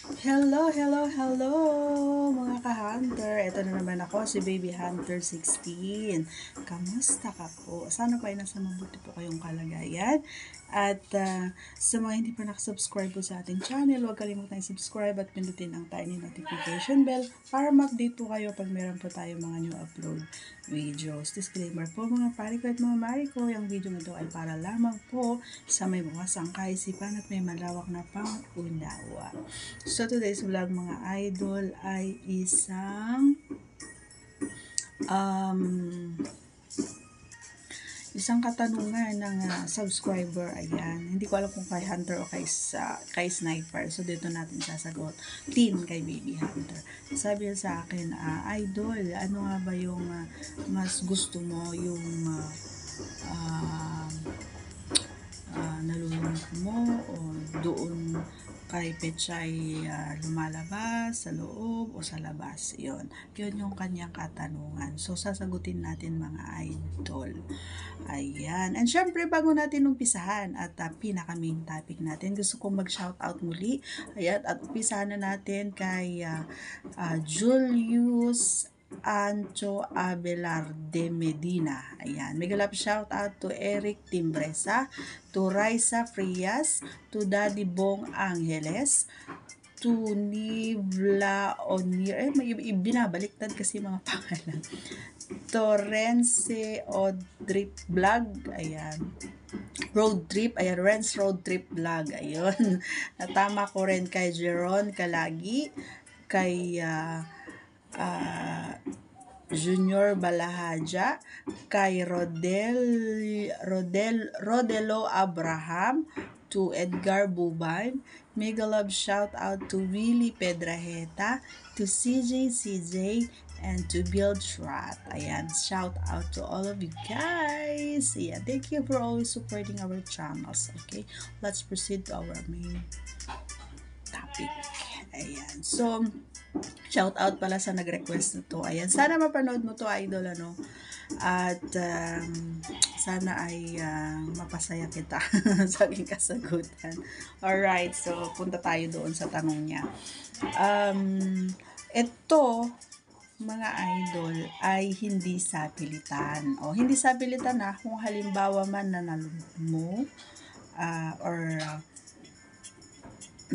Hello, hello, hello mga ka-hunter. Ito na naman ako, si Baby Hunter 16. Kamusta ka po? Sana po ay nasa mabuti po kayong kalagayan. At sa mga hindi pa nakasubscribe po sa ating channel, huwag kalimutan subscribe at pindutin ang tiny notification bell para ma-update po kayo pag meron po tayo mga new upload videos. Disclaimer po mga pari ko at mga mari ko, yung video na ito ay para lamang po sa may buwasang kaisipan at may malawak na pang-unawa. So today's vlog mga idol ay um, isang katanungan ng subscriber. Ayan, hindi ko alam kung kay Hunter o kay Sniper. So dito natin sasagot. Team kay Baby Hunter. Sabi niya sa akin, idol, ano nga ba yung mas gusto mo, yung nalulunod mo o doon kay Pechay lumalabas sa loob o sa labas. Yun yung kanyang katanungan. So, sasagutin natin mga idol. Ayan. And syempre, bago natin umpisahan at pinaka-main topic natin, gusto kong mag-shoutout muli. Ayan, at umpisahan na natin kay Julius Ancho Abelar de Medina. Ayan. Mega love shout out to Eric Timbresa, to Raisa Frias, to Daddy Bong Angeles, to Nivla Onir. May binabaliktad kasi mga pangalan. Torrence Odrip Vlog. Ayan. Road Trip. Ayan. Renz Road Trip Vlog. Ayun. Natama ko rin kay Jeron Kalagi, kay Junior Balahaja, kay Rodelo Abraham, to Edgar Buban. Mega love shout out to Willie Pedraheta, to CJ, and to Build Shrat. Ayan, shout out to all of you guys. Ayan, thank you for always supporting our channels. Okay, let's proceed to our main topic. Ayan, so shout out pala sa nag-request na to. Ayan, sana mapanood mo to, idol, ano. At sana ay mapasaya kita sa aking kasagutan. Alright, so punta tayo doon sa tanong niya. Ito, mga idol, ay hindi sa pilitan. O, hindi sa pilitan na kung halimbawa man nanalunod mo or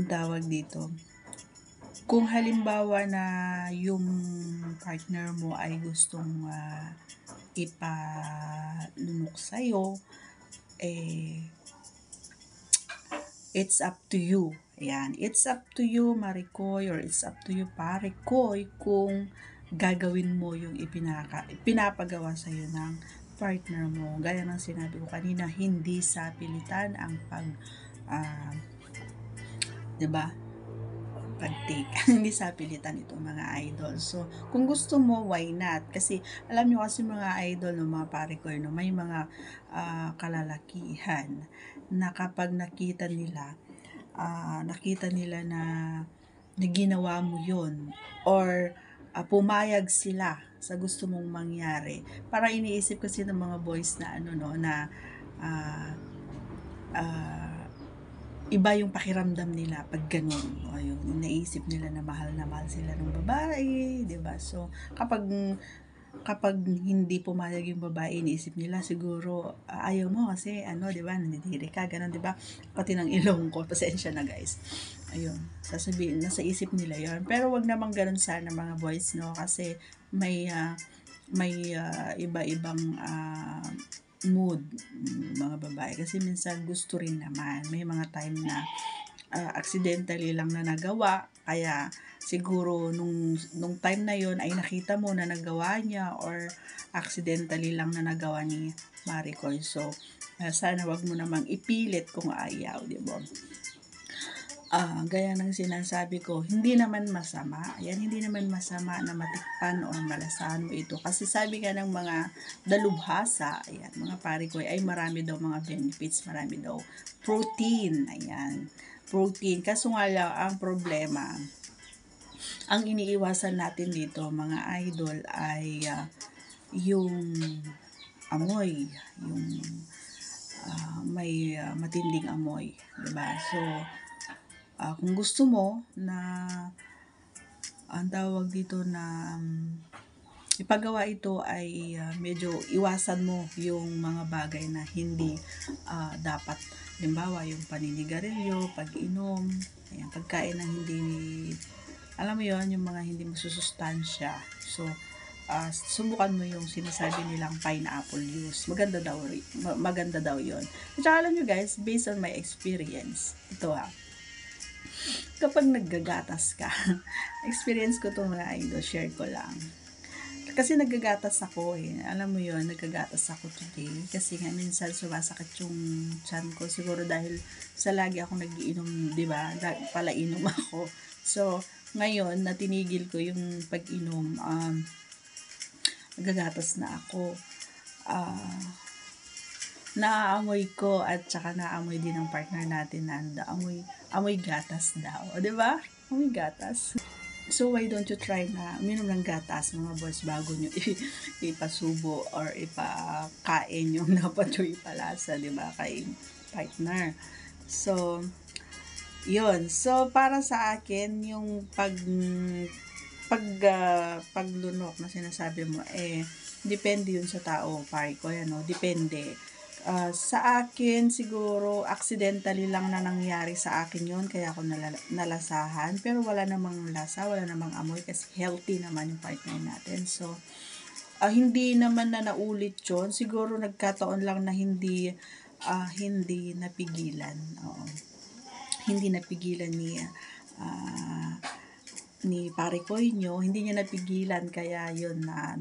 tawag dito, kung halimbawa na yung partner mo ay gustong ipalunok sa'yo, it's up to you. Ayan, it's up to you, Maricoy, or it's up to you, Parekoy, kung gagawin mo yung pinapagawa sa'yo ng partner mo. Gaya ng sinabi ko kanina, hindi sa pilitan ang diba? Pag-take. Hindi sa pilitan itong mga idol. So, kung gusto mo, why not? Kasi, alam nyo kasi mga idol, no, mga pare ko, no, may mga kalalakihan na kapag nakita nila na ginawa mo yun, or pumayag sila sa gusto mong mangyari. Parang iniisip kasi ng mga boys na iba yung pakiramdam nila pag ganun. O yung naisip nila na mahal sila ng babae, 'di ba? So, kapag hindi pumayag yung babae, iniisip nila siguro ayaw mo kasi 'di ba? Nandidiri ka, ganun, 'di ba? Pati ng ilong ko, pasensya na, guys. Ayun, sasabihin nasa isip nila 'yon. Pero wag namang ganun sana mga boys, no? Kasi may iba-ibang mood mga babae, kasi minsan gusto rin naman, may mga time na accidentally lang na nagawa, kaya siguro nung time na yon ay nakita mo na nagawa niya, or accidentally lang na nagawa ni Maricoy. So sana wag mo namang ipilit kung ayaw, di ba? Gaya ng sinasabi ko, hindi naman masama. Ayan, hindi naman masama na matikpan o malasahan mo ito. Kasi sabi nga ng mga dalubhasa, ayan, mga pare ko, ay marami daw mga benefits, marami daw protein. Ayan, protein. Kaso nga lang, ang problema, ang iniiwasan natin dito, mga idol, ay yung amoy, yung may matinding amoy, diba? So, Kung gusto mo na, ang tawag dito na, ipagawa ito ay medyo iwasan mo yung mga bagay na hindi dapat. Halimbawa, yung paninigarilyo, pag-inom, ayan, pagkain na hindi, alam mo yon, yung mga hindi masusustansya. So, subukan mo yung sinasabi nilang pineapple juice. Maganda daw yon. At saka alam nyo guys, based on my experience, ito kapag naggagatas ka, experience ko to mga idol, share ko lang. Kasi naggagatas ako Alam mo yon, naggagatas ako today. Kasi nga minsan sumasakit yung tiyan ko. Siguro dahil sa lagi ako nagiinom, di ba? Palainom ako. So, ngayon, natinigil ko yung pag-inom. Naggagatas na ako. Naaamoy ko at saka naamoy din ng partner natin na amoy gatas daw. O, di ba? Amoy gatas. So, why don't you try na uminom ng gatas, mga boys, bago nyo ipasubo or ipakain yung dapat nyo ipalasa, di ba, kay partner. So, yun. So, para sa akin, yung paglunok na sinasabi mo, depende yun sa tao, pare ko, depende. Sa akin, siguro, accidentally lang na nangyari sa akin yon kaya ako nalasahan. Pero wala namang lasa, wala namang amoy, kasi healthy naman yung partner natin. So, hindi naman na naulit yon. Siguro, nagkataon lang na hindi napigilan. Oo. Hindi napigilan ni pare ko hindi niya napigilan, kaya yun na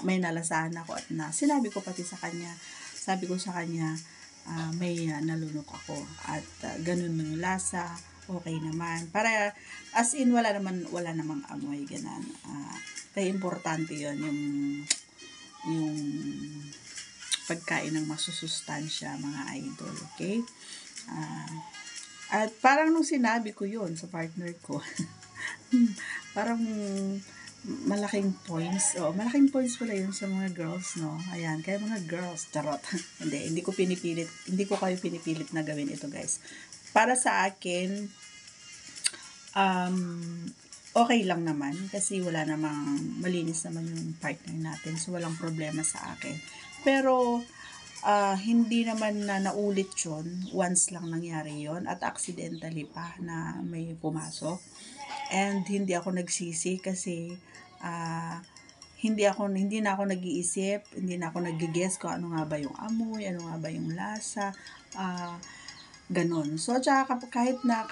may nalasahan ako at sinabi ko pati sa kanya, sabi ko sa kanya, may nalunok ako at ganun ng lasa, okay naman. Para as in wala namang amoy ganan. Kaya importante yun, yung pagkain ng masusustansya, mga idol, okay? At parang nung sinabi ko yun sa partner ko, parang malaking points. Malaking points pala yun sa mga girls, no? Ayan, kaya mga girls, charot. hindi ko kayo pinipilit na gawin ito, guys. Para sa akin, okay lang naman kasi wala namang, malinis naman yung partner natin. So, walang problema sa akin. Pero, hindi naman na naulit yun. Once lang nangyari yon at accidentally pa na may pumasok. And hindi ako nagsisi kasi hindi na ako nag-iisip, hindi na ako nag-guess kung ano nga ba yung amoy, ano nga ba yung lasa, ganon. So, tsaka kahit na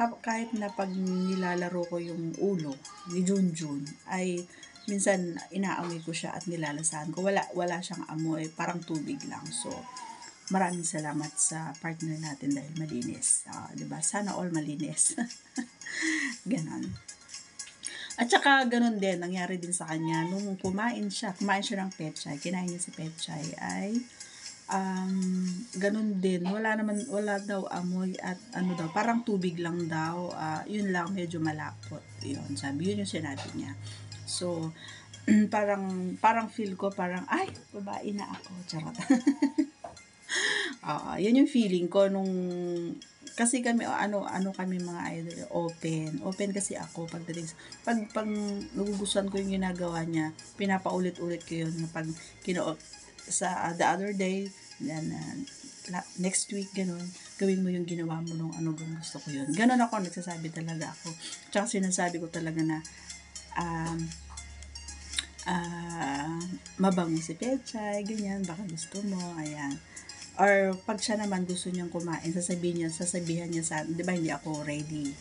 pag nilalaro ko yung ulo ni Junjun, ay minsan inaamoy ko siya at nilalasahan ko. Wala siyang amoy, parang tubig lang. So, maraming salamat sa partner natin dahil malinis. 'Di ba? Sana all malinis. Ganon. At saka ganun din, nangyari din sa kanya nung kumain siya ng pechay, kinain niya si pechay, ay ganun din, wala daw amoy at ano daw, parang tubig lang daw, yun lang, medyo malapot, yun yung sinabi niya. So, parang feel ko, ay, babae na ako, charot. Yun yung feeling ko nung, kasi kami, kami mga idol, open kasi ako pagdating pag nagugustuhan ko yung ginagawa niya, pinapaulit-ulit ko yun pag sa the other day, then next week, ganun, gawin mo yung ginawa mo nung gusto ko yun. Ganun ako, nagsasabi talaga ako. Tsaka sinasabi ko talaga na, mabango si Pechay, ganyan, baka gusto mo, ayan. Or pag siya naman gusto niyang kumain, sasabihan niya sa, di ba, hindi ako ready.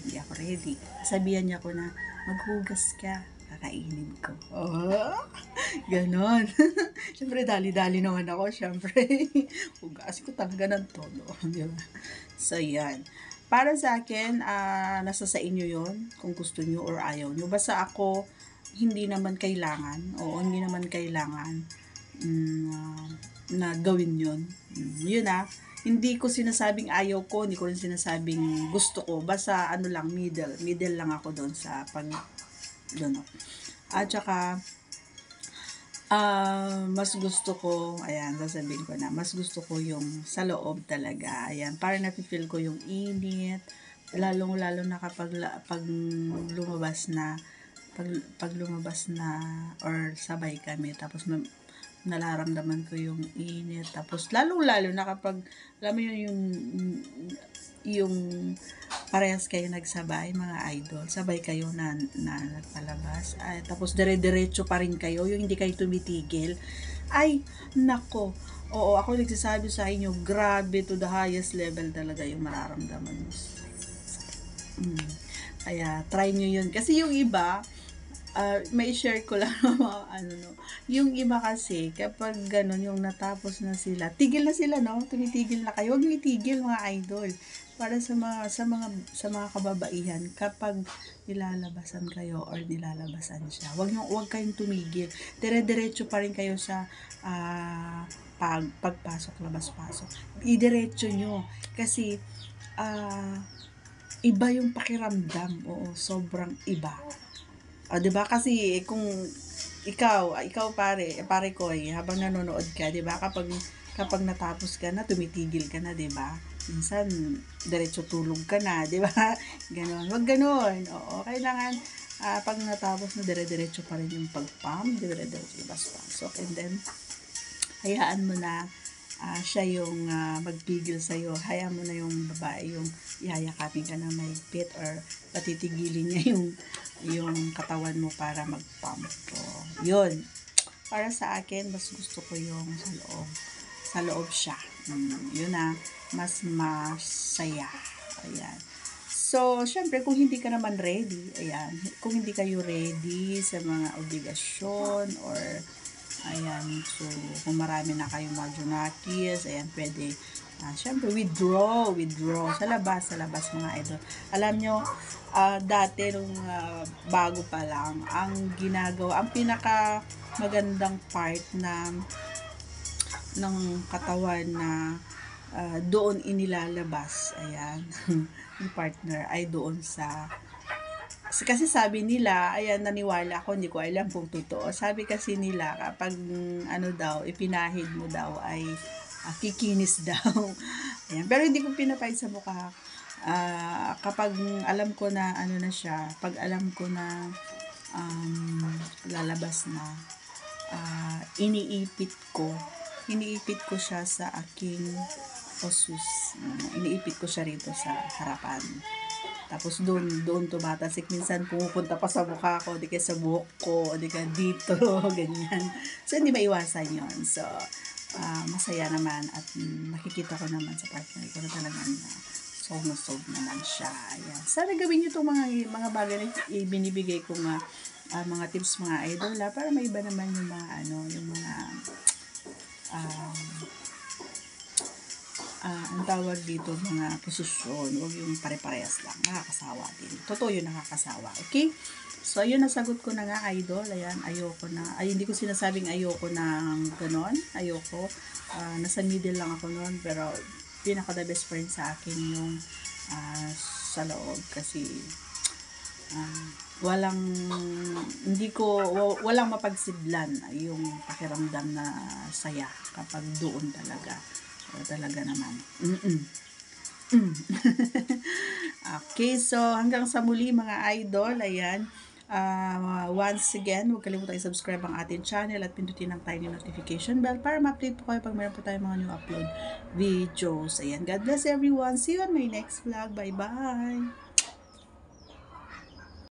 Sabihan niya ako na, maghugas ka, kakainin ko. Ganon. Siyempre, dali-dali naman ako, siyempre. Hugas ko talaga ng todo, di ba? So, yan. Para sa akin, nasa sa inyo yon kung gusto niyo or ayaw niyo. Basta ako, hindi naman kailangan na gawin yun. Yun hindi ko sinasabing ayaw ko, hindi ko rin sinasabing gusto ko. Basta middle lang ako doon sa at saka mas gusto ko, ayan, sasabihin ko na, mas gusto ko yung sa loob talaga. Ayan, para nafe-feel ko yung init, lalong-lalo na kapag pag lumabas na pag lumabas na or sabay kami tapos nararamdaman ko yung init tapos lalong-lalo na kapag alam mo yung parehas kayo nagsabay mga idol, sabay kayo na nagpalabas tapos dire-diretso pa rin kayo, yung hindi kayo tumitigil, ay nako. Oo, ako nagsasabi sa inyo, grabe to the highest level talaga yung mararamdaman mo. Kaya try nyo yun. Kasi yung iba, may share ko lang yung iba kasi kapag ganun yung natapos na sila, tigil na sila, no? Tumitigil na kayo. Huwag nitigil mga idol. Para sa mga kababaihan kapag nilalabasan kayo or nilalabasan siya. Huwag kayong tumigil. Dire-diretso pa rin kayo sa pagpasok, labas-pasok. Idiretso nyo kasi iba yung pakiramdam. Oo, sobrang iba. 'Di ba? Kasi kung ikaw pare ko habang nanonood ka, 'di ba? Kapag natapos ka na, tumitigil ka na, 'di ba? Minsan diretso tulog ka na, 'di ba? Ganon. Wag ganon. Oo, kailangan pag natapos na dire-diretso pa rin yung pag-pump, dire-diretso pasok. And then hayaan mo na siya yung magpigil sa'yo. Hayaan mo na yung babae yung ihayakapin ka na mahigpit or patitigilin niya yung katawan mo para mag-pump. So, yun. Para sa akin, mas gusto ko yung sa loob siya. Yun na, mas masaya. Ayan. So, syempre, kung hindi ka naman ready, ayan, kung hindi kayo ready sa mga obligasyon or ayan, so kung marami na kayong mga junakis, ayan, pwede syempre withdraw sa labas mga idol. Alam nyo, dati nung bago pa lang, ang pinaka magandang part ng katawan na doon inilalabas, ayan, yung partner ay doon sa kasi sabi nila, ayan, naniwala ako, hindi ko alam kung totoo. Sabi kasi nila, kapag ipinahid mo daw ay kikinis daw. Ayan. Pero hindi ko pinapahid sa mukha. Kapag alam ko na na siya, pag alam ko na lalabas na, iniipit ko siya sa aking osus. Iniipit ko siya rito sa harapan. Tapos doon tumatasik. Minsan pumupunta pa sa mukha ko, di kaya sa buhok ko, di kaya dito, ganyan. So, hindi maiwasan yon. So, masaya naman at nakikita ko naman sa partner ko na talagang solve naman siya. Ayan. Sana gawin nyo itong mga bagay na ibinibigay ko mga tips mga idol para maiba naman yung mga yung mga ang tawag dito mga posisyon, huwag yung pare-parehas lang, nakakasawa din. Totoo yun, nakakasawa. Okay? So, ayun, nasagot ko na nga, idol. Ayan, ayoko na. Hindi ko sinasabing ayoko ng ganon. Ayoko. Nasa middle lang ako noon, pero pinaka the best friend sa akin yung sa loob. Kasi, walang mapagsidlan yung pakiramdam na saya kapag doon talaga. Talaga naman. Okay, so hanggang sa muli mga idol, ayan. Once again, huwag kalimutan i-subscribe ang ating channel at pindutin ang tiny notification bell para ma-update po kayo pag mayroon po tayong mga new upload videos. Ayan, God bless everyone. See you on my next vlog. Bye-bye!